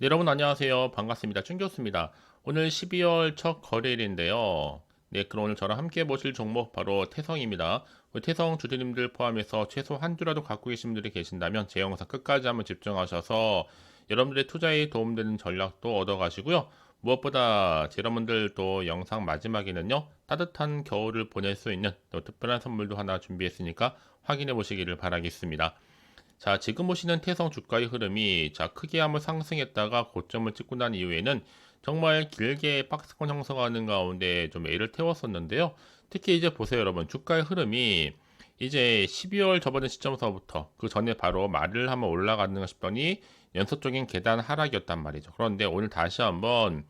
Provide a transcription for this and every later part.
네, 여러분 안녕하세요. 반갑습니다. 춘교수입니다. 오늘 12월 첫 거래일인데요. 네, 그럼 오늘 저랑 함께 보실 종목 바로 태성입니다. 우리 태성 주주님들 포함해서 최소 한 주라도 갖고 계신 분들이 계신다면 제 영상 끝까지 한번 집중하셔서 여러분들의 투자에 도움되는 전략도 얻어가시고요. 무엇보다 여러분들 또 영상 마지막에는요, 따뜻한 겨울을 보낼 수 있는 또 특별한 선물도 하나 준비했으니까 확인해 보시기를 바라겠습니다. 자, 지금 보시는 태성 주가의 흐름이 크게 한번 상승했다가 고점을 찍고 난 이후에는 정말 길게 박스권 형성하는 가운데 좀 애를 태웠었는데요. 특히 이제 보세요, 여러분. 주가의 흐름이 이제 12월 저번에 시점서부터 그 전에 바로 말을 한번 올라가는가 싶더니 연속적인 계단 하락이었단 말이죠. 그런데 오늘 다시 한번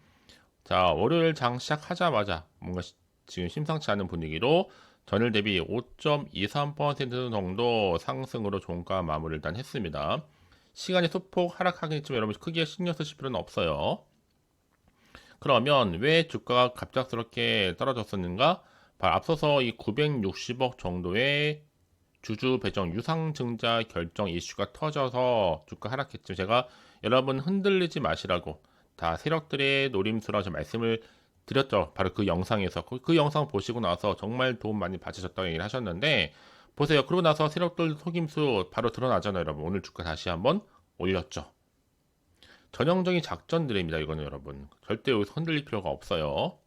월요일 장 시작하자마자 뭔가 지금 심상치 않은 분위기로 전일 대비 5.23% 정도 상승으로 종가 마무리를 일단 했습니다. 시간이 소폭 하락하겠지만 여러분 크게 신경 쓰실 필요는 없어요. 그러면 왜 주가가 갑작스럽게 떨어졌었는가? 바로 앞서서 이 960억 정도의 주주 배정 유상증자 결정 이슈가 터져서 주가 하락했죠. 제가 여러분 흔들리지 마시라고 다 세력들의 노림수라 좀 말씀을 드렸죠. 바로 그 영상에서 그 영상 보시고 나서 정말 도움 많이 받으셨다고 얘기를 하셨는데 보세요. 그러고 나서 세력들 속임수 바로 드러나잖아요, 여러분. 오늘 주가 다시 한번 올렸죠. 전형적인 작전들입니다. 이거는 여러분 절대 여기서 흔들릴 필요가 없어요.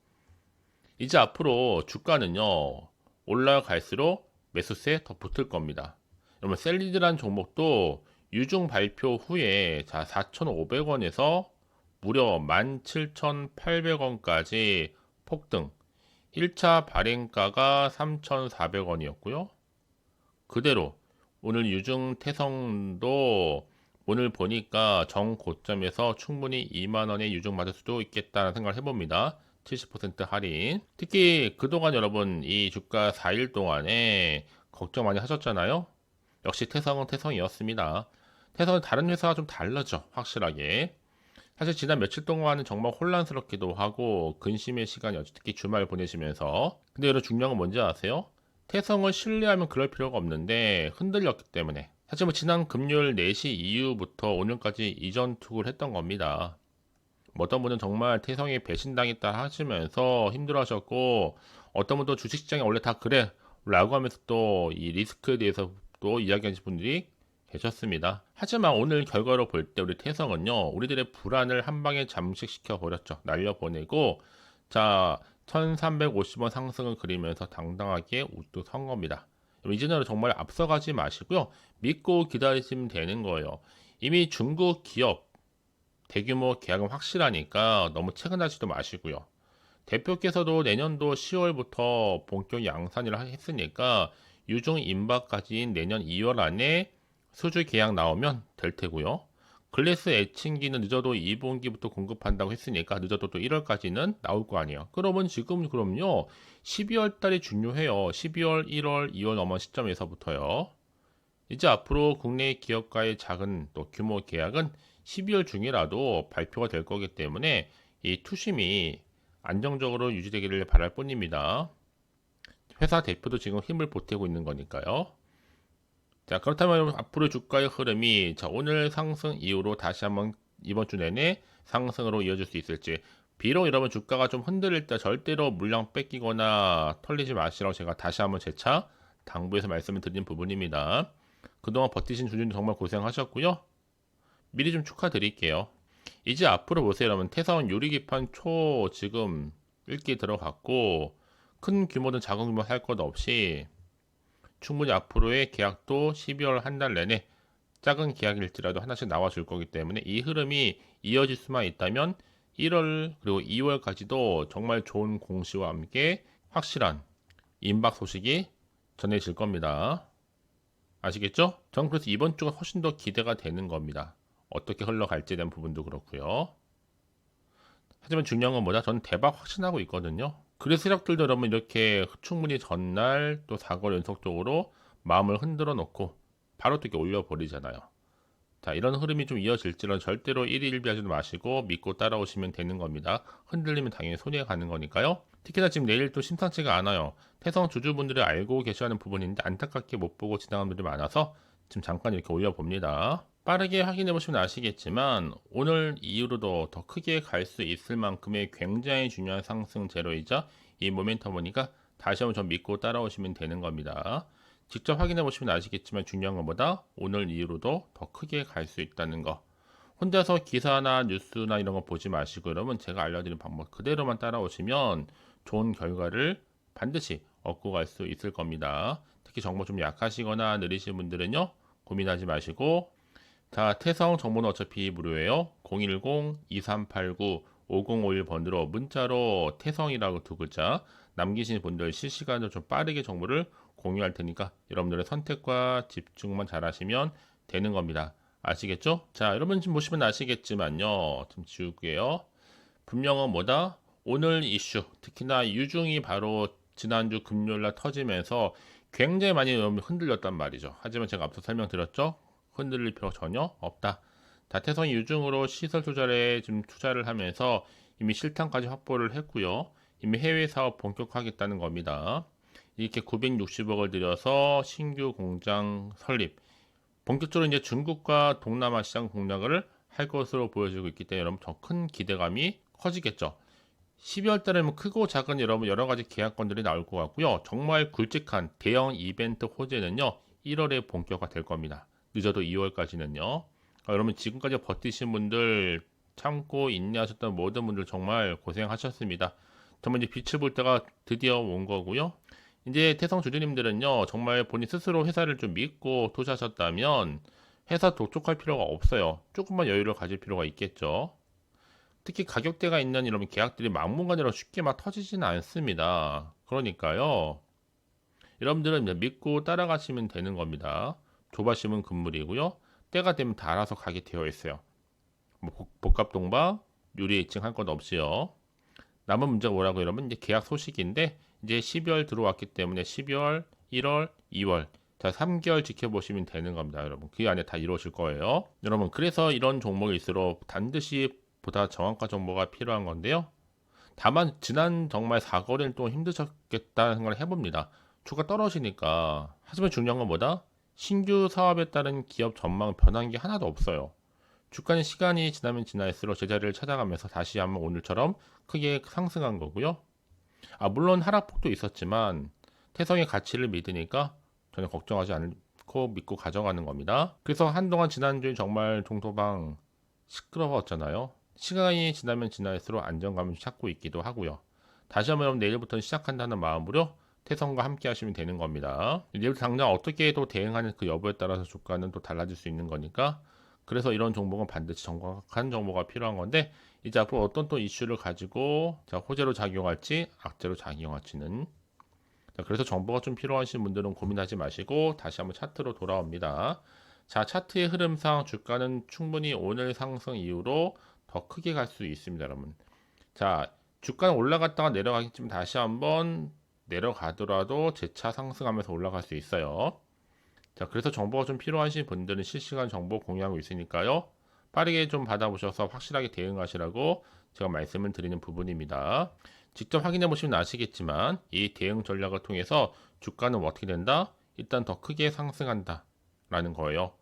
이제 앞으로 주가는요 올라갈수록 매수세 더 붙을 겁니다. 여러분 셀리드란 종목도 유중 발표 후에 4,500원에서 무려 17,800원까지 폭등. 1차 발행가가 3,400원이었고요. 그대로 오늘 유중 태성도 오늘 보니까 정고점에서 충분히 2만원에 유중 맞을 수도 있겠다는 생각을 해봅니다. 70% 할인. 특히 그동안 여러분 이 주가 4일 동안에 걱정 많이 하셨잖아요. 역시 태성은 태성이었습니다. 태성은 다른 회사와 좀 다르죠. 확실하게. 사실 지난 며칠 동안은 정말 혼란스럽기도 하고 근심의 시간이었죠. 특히 주말 보내시면서. 근데 여러분 중요한 건 뭔지 아세요? 태성을 신뢰하면 그럴 필요가 없는데 흔들렸기 때문에. 사실 뭐 지난 금요일 4시 이후부터 오늘까지 이전 투구를 했던 겁니다. 어떤 분은 정말 태성에 배신당했다 하시면서 힘들어하셨고 어떤 분도 주식시장이 원래 다 그래 라고 하면서 또 이 리스크에 대해서 또 이야기하신 분들이 계셨습니다. 하지만 오늘 결과로 볼 때 우리 태성은요 우리들의 불안을 한 방에 잠식시켜 버렸죠. 날려보내고 1350원 상승을 그리면서 당당하게 우뚝 선 겁니다. 이제는 정말 앞서가지 마시고요. 믿고 기다리시면 되는 거예요. 이미 중국 기업 대규모 계약은 확실하니까 너무 체근하지도 마시고요. 대표께서도 내년도 10월부터 본격 양산을 했으니까 유중 임박까지인 내년 2월 안에 수주 계약 나오면 될 테고요. 글래스 에칭기는 늦어도 2분기부터 공급한다고 했으니까 늦어도 또 1월까지는 나올 거 아니에요. 그러면 지금 그럼요. 12월 달이 중요해요. 12월, 1월, 2월 넘은 시점에서부터요. 이제 앞으로 국내 기업과의 작은 또 규모 계약은 12월 중이라도 발표가 될 거기 때문에 이 투심이 안정적으로 유지되기를 바랄 뿐입니다. 회사 대표도 지금 힘을 보태고 있는 거니까요. 그렇다면 앞으로 주가의 흐름이 오늘 상승 이후로 다시 한번 이번 주 내내 상승으로 이어질 수 있을지. 비록 여러분 주가가 좀 흔들릴 때 절대로 물량 뺏기거나 털리지 마시라고 제가 다시 한번 재차 당부해서 말씀을 드린 부분입니다. 그동안 버티신 주주님 정말 고생하셨고요. 미리 좀 축하드릴게요. 이제 앞으로 보세요, 여러분. 태사원 유리기판 초 지금 읽기 들어갔고 큰 규모든 작은 규모 할 것 없이 충분히 앞으로의 계약도 12월 한 달 내내 작은 계약일지라도 하나씩 나와줄 거기 때문에 이 흐름이 이어질 수만 있다면 1월 그리고 2월까지도 정말 좋은 공시와 함께 확실한 임박 소식이 전해질 겁니다. 아시겠죠? 전 그래서 이번 주가 훨씬 더 기대가 되는 겁니다. 어떻게 흘러갈지에 대한 부분도 그렇고요. 하지만 중요한 건 뭐냐? 저는 대박 확신하고 있거든요. 그래서 세력들도 여러분 이렇게 충분히 전날 또 4거 연속적으로 마음을 흔들어 놓고 바로 또 이렇게 올려버리잖아요. 이런 흐름이 좀 이어질지는 절대로 일희일비하지 마시고 믿고 따라오시면 되는 겁니다. 흔들리면 당연히 손해 가는 거니까요. 특히나 지금 내일 또 심상치가 않아요. 태성 주주분들이 알고 계셔야 하는 부분인데 안타깝게 못 보고 지나간 분들이 많아서 지금 잠깐 이렇게 올려봅니다. 빠르게 확인해 보시면 아시겠지만 오늘 이후로도 더 크게 갈 수 있을 만큼의 굉장히 중요한 상승 재료이자 이 모멘텀이니까 다시 한번 좀 믿고 따라오시면 되는 겁니다. 직접 확인해 보시면 아시겠지만 중요한 것보다 오늘 이후로도 더 크게 갈 수 있다는 거. 혼자서 기사나 뉴스나 이런 거 보지 마시고 여러분 제가 알려드린 방법 그대로만 따라오시면 좋은 결과를 반드시 얻고 갈 수 있을 겁니다. 특히 정보 좀 약하시거나 느리신 분들은요 고민하지 마시고, 자, 태성 정보는 어차피 무료예요. 010-2389-5051번으로 문자로 태성이라고 두 글자 남기신 분들 실시간으로 좀 빠르게 정보를 공유할 테니까 여러분들의 선택과 집중만 잘 하시면 되는 겁니다. 아시겠죠? 자, 여러분 지금 보시면 아시겠지만요. 좀 지울게요. 분명은 뭐다? 오늘 이슈, 특히나 유중이 바로 지난주 금요일날 터지면서 굉장히 많이 흔들렸단 말이죠. 하지만 제가 앞서 설명드렸죠? 흔들릴 필요가 전혀 없다. 다태성이 유중으로 시설 투자에 좀 투자를 하면서 이미 실탄까지 확보를 했고요. 이미 해외 사업 본격화하겠다는 겁니다. 이렇게 960억을 들여서 신규 공장 설립, 본격적으로 이제 중국과 동남아 시장 공략을 할 것으로 보여지고 있기 때문에 여러분 더 큰 기대감이 커지겠죠. 12월 달에 뭐 크고 작은 여러분 여러 가지 계약건들이 나올 것 같고요. 정말 굵직한 대형 이벤트 호재는요. 1월에 본격화 될 겁니다. 늦어도 2월까지는요. 여러분 지금까지 버티신 분들, 참고 인내하셨던 모든 분들 정말 고생하셨습니다. 정말 이제 빛을 볼 때가 드디어 온 거고요. 이제 태성 주주님들은요, 정말 본인 스스로 회사를 좀 믿고 투자하셨다면 회사 독촉할 필요가 없어요. 조금만 여유를 가질 필요가 있겠죠. 특히 가격대가 있는 이런 계약들이 막무가내로 쉽게 막 터지지는 않습니다. 그러니까요, 여러분들은 이제 믿고 따라가시면 되는 겁니다. 조바심은 금물이고요. 때가 되면 다 알아서 가게 되어 있어요. 뭐 복합동박, 유리입증 할 것 없이요. 남은 문제가 뭐라고 여러분? 이제 계약 소식인데 이제 12월 들어왔기 때문에 12월, 1월, 2월 자 3개월 지켜보시면 되는 겁니다, 여러분. 그 안에 다 이루어질 거예요. 여러분 그래서 이런 종목일수록 반드시 보다 정확한 정보가 필요한 건데요. 다만 지난 정말 4거래일 동안 힘드셨겠다는 생각을 해봅니다. 주가 떨어지니까. 하지만 중요한 건 뭐다? 신규 사업에 따른 기업 전망 변한 게 하나도 없어요. 주가는 시간이 지나면 지날수록 제자리를 찾아가면서 다시 한번 오늘처럼 크게 상승한 거고요. 물론 하락폭도 있었지만 태성의 가치를 믿으니까 전혀 걱정하지 않고 믿고 가져가는 겁니다. 그래서 한동안 지난주에 정말 종토방 시끄러웠잖아요. 시간이 지나면 지날수록 안정감을 찾고 있기도 하고요. 다시 한번 여러분 내일부터 시작한다는 마음으로 태성과 함께 하시면 되는 겁니다. 내일 당장 어떻게 또 대응하는 그 여부에 따라서 주가는 또 달라질 수 있는 거니까, 그래서 이런 정보는 반드시 정확한 정보가 필요한 건데, 이제 앞으로 어떤 또 이슈를 가지고 호재로 작용할지 악재로 작용할지는, 그래서 정보가 좀 필요하신 분들은 고민하지 마시고 다시 한번 차트로 돌아옵니다. 자, 차트의 흐름상 주가는 충분히 오늘 상승 이후로 더 크게 갈 수 있습니다, 여러분. 자, 주가는 올라갔다가 내려가기쯤 다시 한번 내려가더라도 재차 상승하면서 올라갈 수 있어요. 자, 그래서 정보가 좀 필요하신 분들은 실시간 정보 공유하고 있으니까요. 빠르게 좀 받아보셔서 확실하게 대응하시라고 제가 말씀을 드리는 부분입니다. 직접 확인해 보시면 아시겠지만 이 대응 전략을 통해서 주가는 어떻게 된다? 일단 더 크게 상승한다 라는 거예요.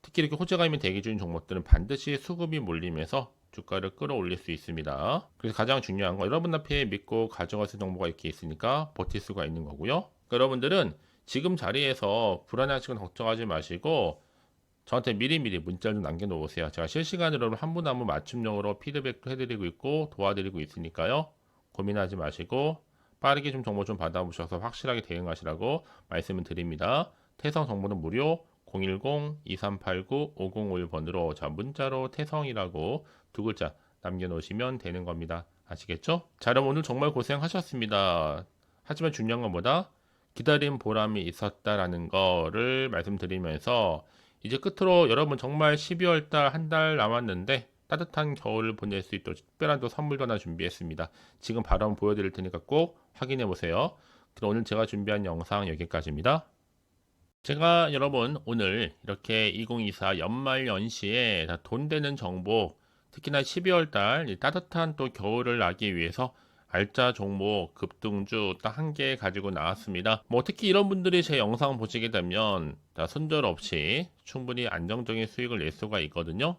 특히 이렇게 호재가 있는 대기 중인 종목들은 반드시 수급이 몰리면서 주가를 끌어올릴 수 있습니다. 그래서 가장 중요한 거 여러분 앞에 믿고 가져갈 수 있는 정보가 이렇게 있으니까 버틸 수가 있는 거고요. 그러니까 여러분들은 지금 자리에서 불안해하시거나 걱정하지 마시고 저한테 미리미리 문자를 좀 남겨놓으세요. 제가 실시간으로 한 분 한 분 맞춤형으로 피드백도 해드리고 있고 도와드리고 있으니까요. 고민하지 마시고 빠르게 좀 정보 좀 받아보셔서 확실하게 대응하시라고 말씀을 드립니다. 태성 정보는 무료 010-2389-5051번으로 자 문자로 태성이라고 두 글자 남겨놓으시면 되는 겁니다. 아시겠죠? 자, 여러분 오늘 정말 고생하셨습니다. 하지만 중요한 건 뭐다? 기다린 보람이 있었다라는 거를 말씀드리면서 이제 끝으로 여러분 정말 12월 달 한 달 남았는데 따뜻한 겨울을 보낼 수 있도록 특별한 또 선물도 하나 준비했습니다. 지금 바로 한번 보여드릴 테니까 꼭 확인해 보세요. 그럼 오늘 제가 준비한 영상 여기까지입니다. 제가 여러분 오늘 이렇게 2024 연말 연시에 돈 되는 정보, 특히나 12월 달 따뜻한 또 겨울을 나기 위해서 알짜 종목 급등주 딱 한 개 가지고 나왔습니다. 뭐 특히 이런 분들이 제 영상 보시게 되면 손절 없이 충분히 안정적인 수익을 낼 수가 있거든요.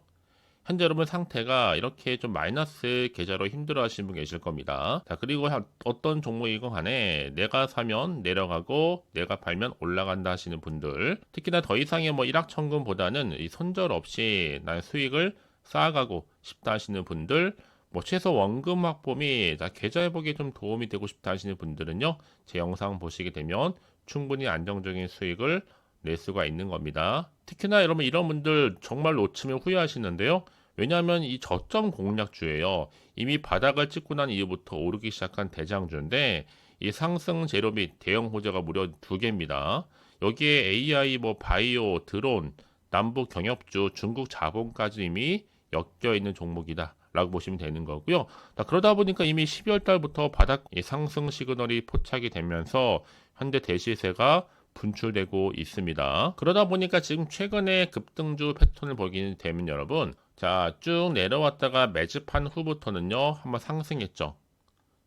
현재 여러분 상태가 이렇게 좀 마이너스 계좌로 힘들어 하시는 분 계실 겁니다. 자, 그리고 어떤 종목이건 간에 내가 사면 내려가고 내가 팔면 올라간다 하시는 분들, 특히나 더 이상의 뭐 일확천금보다는 이 손절 없이 난 수익을 쌓아가고 싶다 하시는 분들, 뭐 최소 원금 확보 및 계좌 회복에 좀 도움이 되고 싶다 하시는 분들은요, 제 영상 보시게 되면 충분히 안정적인 수익을 낼 수가 있는 겁니다. 특히나 여러분 이런 분들 정말 놓치면 후회하시는데요. 왜냐하면 이 저점 공략주예요. 이미 바닥을 찍고 난 이후부터 오르기 시작한 대장주인데 이 상승 재료 및 대형 호재가 무려 2개입니다. 여기에 AI, 뭐 바이오, 드론, 남북 경협주, 중국 자본까지 이미 엮여 있는 종목이다 라고 보시면 되는 거고요. 그러다 보니까 이미 12월 달부터 바닥 상승 시그널이 포착이 되면서 현대 대시세가 분출되고 있습니다. 그러다 보니까 지금 최근에 급등주 패턴을 보게 되면 여러분, 자, 쭉 내려왔다가 매집한 후부터는요, 한번 상승했죠.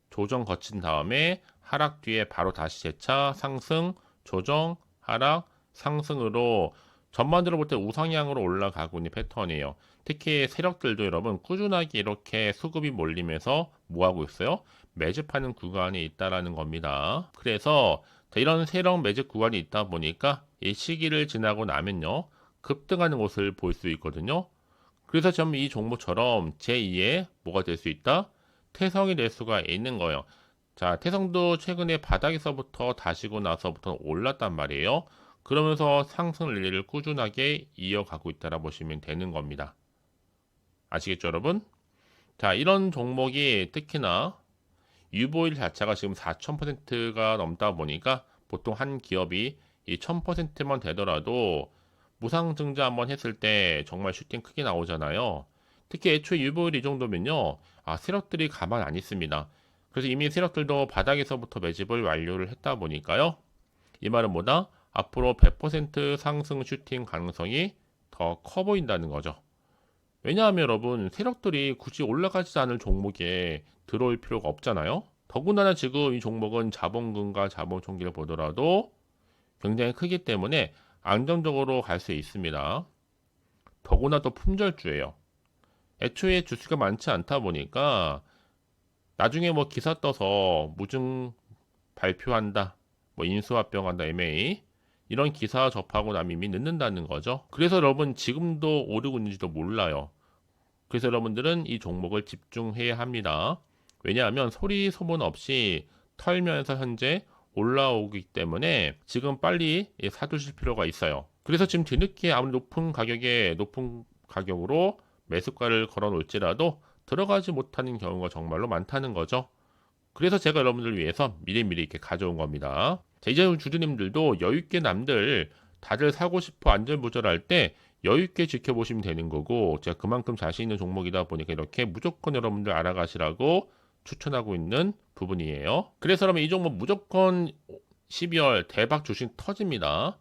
조정 거친 다음에 하락 뒤에 바로 다시 재차 상승, 조정, 하락, 상승으로 전반적으로 볼 때 우상향으로 올라가고 있는 패턴이에요. 특히 세력들도 여러분 꾸준하게 이렇게 수급이 몰리면서 뭐하고 있어요? 매집하는 구간이 있다라는 겁니다. 그래서 이런 세력 매집 구간이 있다 보니까 이 시기를 지나고 나면요, 급등하는 것을 볼 수 있거든요. 그래서 좀 이 종목처럼 제2의 뭐가 될 수 있다? 태성이 될 수가 있는 거예요. 자, 태성도 최근에 바닥에서부터 다시고 나서부터 올랐단 말이에요. 그러면서 상승 랠리를 꾸준하게 이어가고 있다라 보시면 되는 겁니다. 아시겠죠, 여러분? 자, 이런 종목이 특히나 유보일 자체가 지금 4,000%가 넘다 보니까 보통 한 기업이 이 1,000%만 되더라도 무상증자 한번 했을 때 정말 슈팅 크게 나오잖아요. 특히 애초에 유보율 이 정도면요, 세력들이 가만 안 있습니다. 그래서 이미 세력들도 바닥에서부터 매집을 완료를 했다 보니까요. 이 말은 뭐다? 앞으로 100% 상승 슈팅 가능성이 더 커 보인다는 거죠. 왜냐하면 여러분 세력들이 굳이 올라가지 않을 종목에 들어올 필요가 없잖아요. 더군다나 지금 이 종목은 자본금과 자본총기를 보더라도 굉장히 크기 때문에 안정적으로 갈 수 있습니다. 더구나 또 품절주예요. 애초에 주수가 많지 않다 보니까 나중에 뭐 기사 떠서 무증 발표한다, 뭐 인수합병한다, MA 이런 기사 접하고 나면 이미 늦는다는 거죠. 그래서 여러분 지금도 오르고 있는지도 몰라요. 그래서 여러분들은 이 종목을 집중해야 합니다. 왜냐하면 소리 소문 없이 털면서 현재 올라오기 때문에 지금 빨리 사두실 필요가 있어요. 그래서 지금 뒤늦게 아무리 높은 가격으로 매수가를 걸어 놓을지라도 들어가지 못하는 경우가 정말로 많다는 거죠. 그래서 제가 여러분들 위해서 미리미리 이렇게 가져온 겁니다. 자, 이제 주주님들도 여유있게 남들 다들 사고 싶어 안전부절할 때 여유있게 지켜보시면 되는 거고, 제가 그만큼 자신 있는 종목이다 보니까 이렇게 무조건 여러분들 알아가시라고 추천하고 있는 부분이에요. 그래서 여러분 이 종목 무조건 12월 대박 주식 터집니다.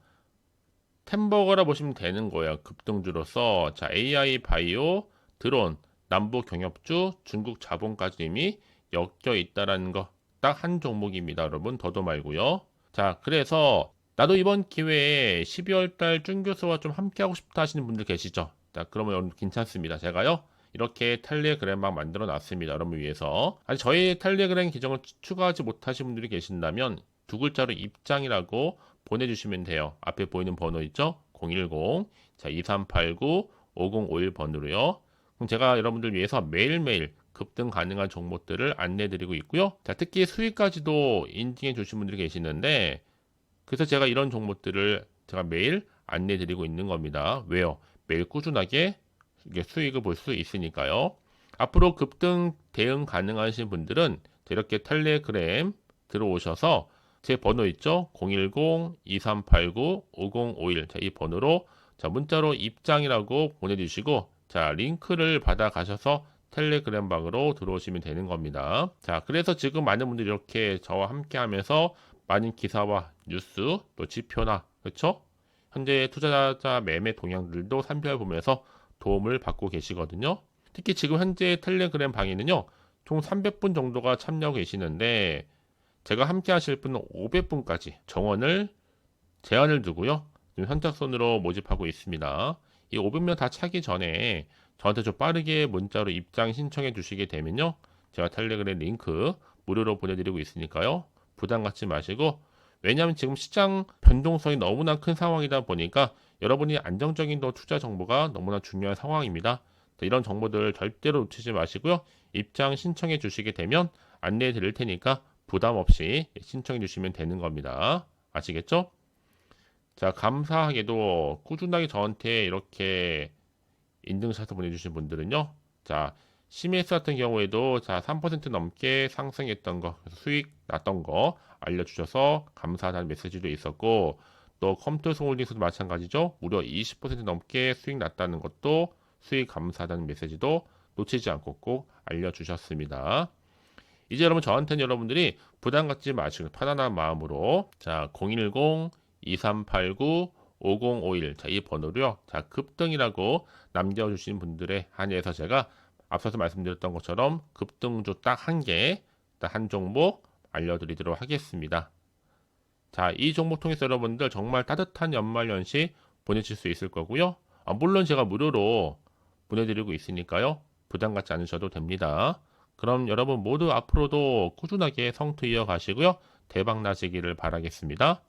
템버거라 보시면 되는 거예요. 급등주로서. 자, AI, 바이오, 드론, 남북 경협주, 중국 자본까지 이미 엮여 있다라는 거 딱 한 종목입니다. 여러분 더도 말고요. 자, 그래서 나도 이번 기회에 12월 달 준교수와 좀 함께 하고 싶다 하시는 분들 계시죠? 자, 그러면 여러분 괜찮습니다. 제가요, 이렇게 텔레그램방 만들어 놨습니다. 여러분 위해서. 아니, 저희 텔레그램 계정을 추가하지 못하신 분들이 계신다면 두 글자로 입장이라고 보내주시면 돼요. 앞에 보이는 번호 있죠? 010, 자, 2389-5051번으로요. 그럼 제가 여러분들 위해서 매일매일 급등 가능한 종목들을 안내 드리고 있고요. 자, 특히 수익까지도 인증해 주신 분들이 계시는데, 그래서 제가 이런 종목들을 제가 매일 안내 드리고 있는 겁니다. 왜요? 매일 꾸준하게 수익을 볼 수 있으니까요. 앞으로 급등 대응 가능하신 분들은 이렇게 텔레그램 들어오셔서 제 번호 있죠? 010-2389-5051. 자, 이 번호로 자, 문자로 입장이라고 보내주시고, 자, 링크를 받아 가셔서 텔레그램 방으로 들어오시면 되는 겁니다. 자, 그래서 지금 많은 분들이 이렇게 저와 함께 하면서 많은 기사와 뉴스, 또 지표나, 그렇죠? 현재 투자자 매매 동향들도 살펴보면서 도움을 받고 계시거든요. 특히 지금 현재 텔레그램 방에는요, 총 300분 정도가 참여하고 계시는데 제가 함께 하실 분은 500분까지 정원을 제한을 두고요. 지금 선착순으로 모집하고 있습니다. 이 500명 다 차기 전에 저한테 좀 빠르게 문자로 입장 신청해 주시게 되면요. 제가 텔레그램 링크 무료로 보내드리고 있으니까요. 부담 갖지 마시고, 왜냐하면 지금 시장 변동성이 너무나 큰 상황이다 보니까 여러분이 안정적인 투자 정보가 너무나 중요한 상황입니다. 이런 정보들 절대로 놓치지 마시고요. 입장 신청해 주시게 되면 안내해 드릴 테니까 부담 없이 신청해 주시면 되는 겁니다. 아시겠죠? 자, 감사하게도 꾸준하게 저한테 이렇게 인증샷을 보내주신 분들은요. 자, CMS 같은 경우에도 자, 3% 넘게 상승했던 거, 그래서 수익 났던 거 알려주셔서 감사하다는 메시지도 있었고, 또 컴투스 홀딩스도 마찬가지죠. 무려 20% 넘게 수익 났다는 것도 수익 감사하다는 메시지도 놓치지 않고 꼭 알려주셨습니다. 이제 여러분, 저한테는 여러분들이 부담 갖지 마시고 편안한 마음으로 자, 010-2389-5051 자, 이 번호로요. 자, 급등이라고 남겨주신 분들에 한해서 제가 앞서서 말씀드렸던 것처럼 급등주 딱 한 개, 딱 한 종목 알려드리도록 하겠습니다. 자, 이 종목 통해서 여러분들 정말 따뜻한 연말연시 보내실 수 있을 거고요. 물론 제가 무료로 보내드리고 있으니까요. 부담 갖지 않으셔도 됩니다. 그럼 여러분 모두 앞으로도 꾸준하게 성투 이어가시고요. 대박 나시기를 바라겠습니다.